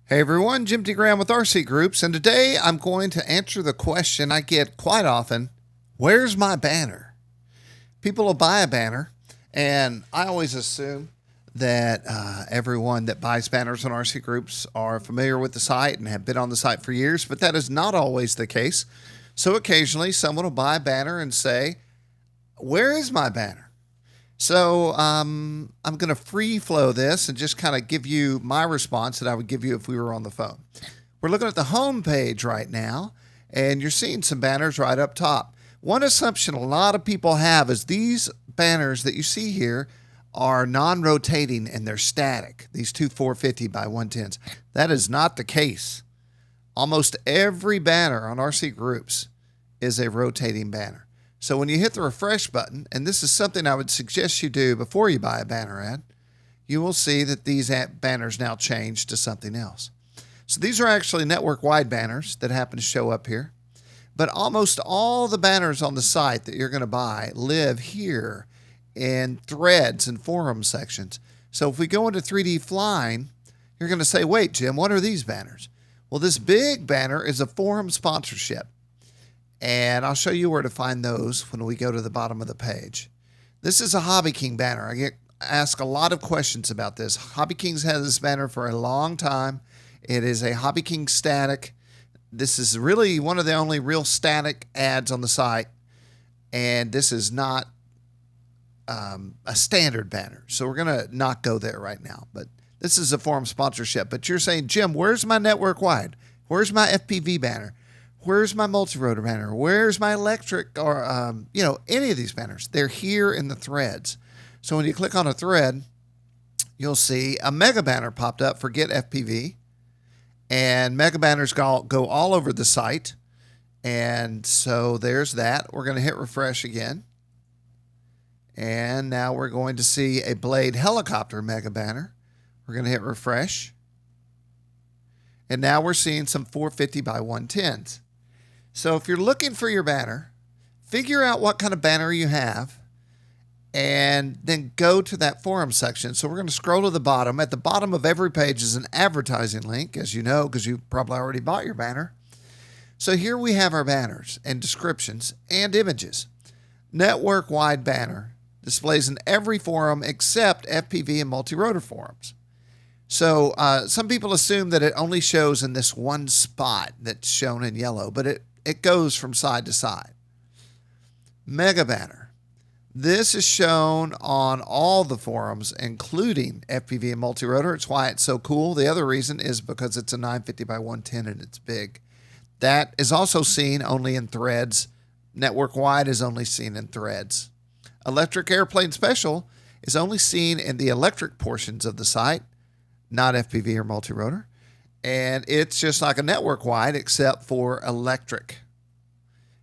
Hey everyone, Jim T. Graham with RC Groups, and today I'm going to answer the question I get quite often: where's my banner? People will buy a banner, and I always assume that everyone that buys banners on RC Groups are familiar with the site and have been on the site for years, but that is not always the case. So occasionally someone will buy a banner and say, where is my banner? So I'm going to free flow this and just kind of give you my response that I would give you if we were on the phone. We're looking at the home page right now, and you're seeing some banners right up top. One assumption a lot of people have is these banners that you see here are non-rotating and they're static, these two 450 by 110s. That is not the case. Almost every banner on RC Groups is a rotating banner. So when you hit the refresh button, and this is something I would suggest you do before you buy a banner ad, you will see that these banners now change to something else. So these are actually network-wide banners that happen to show up here. But almost all the banners on the site that you're going to buy live here in threads and forum sections. So if we go into 3D Flying, you're going to say, wait, Jim, what are these banners? Well, this big banner is a forum sponsorship. And I'll show you where to find those when we go to the bottom of the page. This is a Hobby King banner. I get asked a lot of questions about this. Hobby King's had this banner for a long time. It is a Hobby King static. This is really one of the only real static ads on the site. And this is not a standard banner. So we're going to not go there right now. But this is a forum sponsorship. But you're saying, Jim, where's my network wide? Where's my FPV banner? Where's my multi-rotor banner? Where's my electric or, any of these banners? They're here in the threads. So when you click on a thread, you'll see a mega banner popped up for Get FPV. And mega banners go all over the site. And so there's that. We're going to hit refresh again. And now we're going to see a Blade helicopter mega banner. We're going to hit refresh. And now we're seeing some 450 by 110s. So if you're looking for your banner, figure out what kind of banner you have and then go to that forum section. So we're going to scroll to the bottom. At the bottom of every page is an advertising link, as you know, because you probably already bought your banner. So here we have our banners and descriptions and images. Network-wide banner displays in every forum except FPV and multi-rotor forums. So some people assume that it only shows in this one spot that's shown in yellow, but it goes from side to side. Mega banner. This is shown on all the forums, including FPV and multi-rotor. It's why it's so cool. The other reason is because it's a 950 by 110 and it's big. That is also seen only in threads. Network-wide is only seen in threads. Electric Airplane Special is only seen in the electric portions of the site, not FPV or multi-rotor. And it's just like a network-wide except for electric.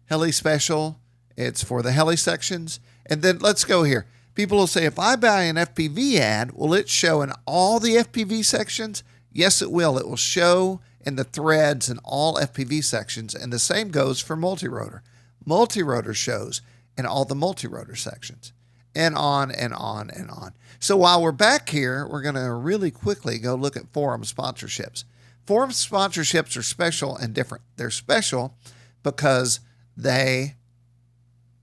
Heli Special, it's for the heli sections. And then let's go here. People will say, if I buy an FPV ad, will it show in all the FPV sections? Yes, it will. It will show in the threads in all FPV sections. And the same goes for multi-rotor. Multi-rotor shows in all the multi-rotor sections. And on and on and on. So while we're back here, we're going to really quickly go look at forum sponsorships. Forum sponsorships are special and different. They're special because they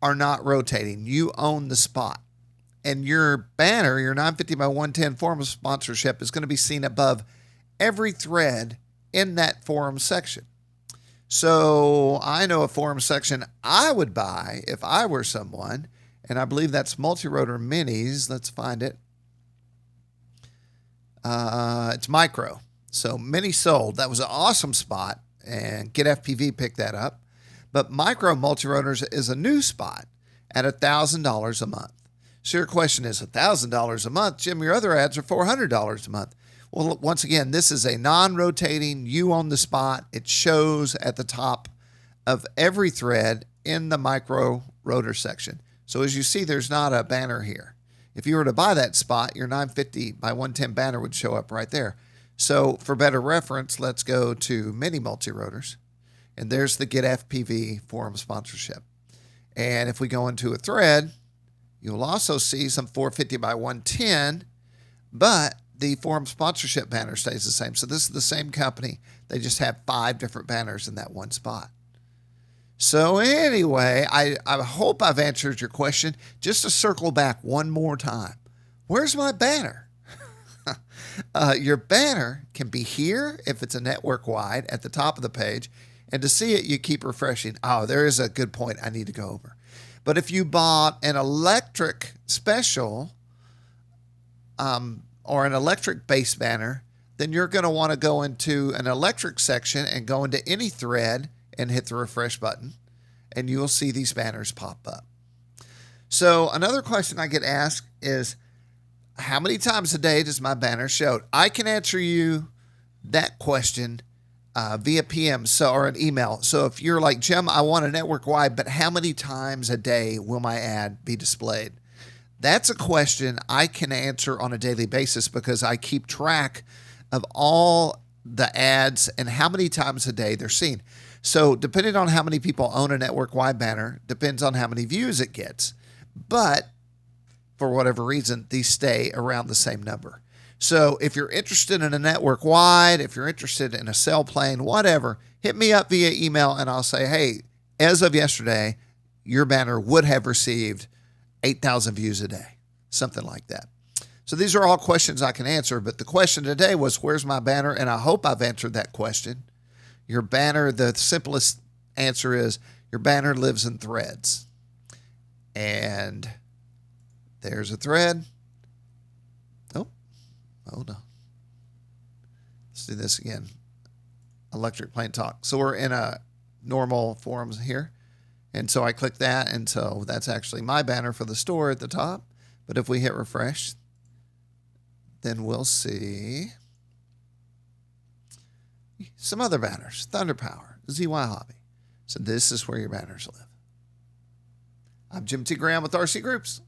are not rotating. You own the spot. And your banner, your 950 by 110 forum sponsorship is going to be seen above every thread in that forum section. So I know a forum section I would buy if I were someone, and I believe that's multi-rotor minis. Let's find it. It's micro. So mini sold. That was an awesome spot, and Get FPV picked that up. But micro multi-rotors is a new spot at $1,000 a month. So your question is, $1,000 a month? Jim, your other ads are $400 a month. Well, once again, this is a non-rotating, you own the spot. It shows at the top of every thread in the micro rotor section. So as you see, there's not a banner here. If you were to buy that spot, your 950 by 110 banner would show up right there. So for better reference, let's go to mini multi-rotors. And there's the Get FPV forum sponsorship. And if we go into a thread, you'll also see some 450 by 110, but the forum sponsorship banner stays the same. So this is the same company. They just have 5 different banners in that one spot. So anyway, I hope I've answered your question. Just to circle back one more time. Where's my banner? Your banner can be here if it's a network wide at the top of the page. And to see it, you keep refreshing. Oh, there is a good point I need to go over. But if you bought an electric special or an electric base banner, then you're going to want to go into an electric section and go into any thread and hit the refresh button, and you will see these banners pop up. So another question I get asked is, how many times a day does my banner show? I can answer you that question via PM or an email. So if you're like, Jim, I want a network wide, but how many times a day will my ad be displayed? That's a question I can answer on a daily basis because I keep track of all the ads and how many times a day they're seen. So depending on how many people own a network-wide banner, depends on how many views it gets. But for whatever reason, these stay around the same number. So if you're interested in a network-wide, if you're interested in a cell plane, whatever, hit me up via email and I'll say, hey, as of yesterday, your banner would have received 8,000 views a day, something like that. So these are all questions I can answer, but the question today was, where's my banner? And I hope I've answered that question. Your banner, the simplest answer is your banner lives in threads. And there's a thread. Oh, hold on. Let's do this again. Electric Plane Talk. So we're in a normal forums here. And so I click that, and so that's actually my banner for the store at the top. But if we hit refresh, then we'll see some other banners. Thunder Power, ZY Hobby. So this is where your banners live. I'm Jim T. Graham with RC Groups.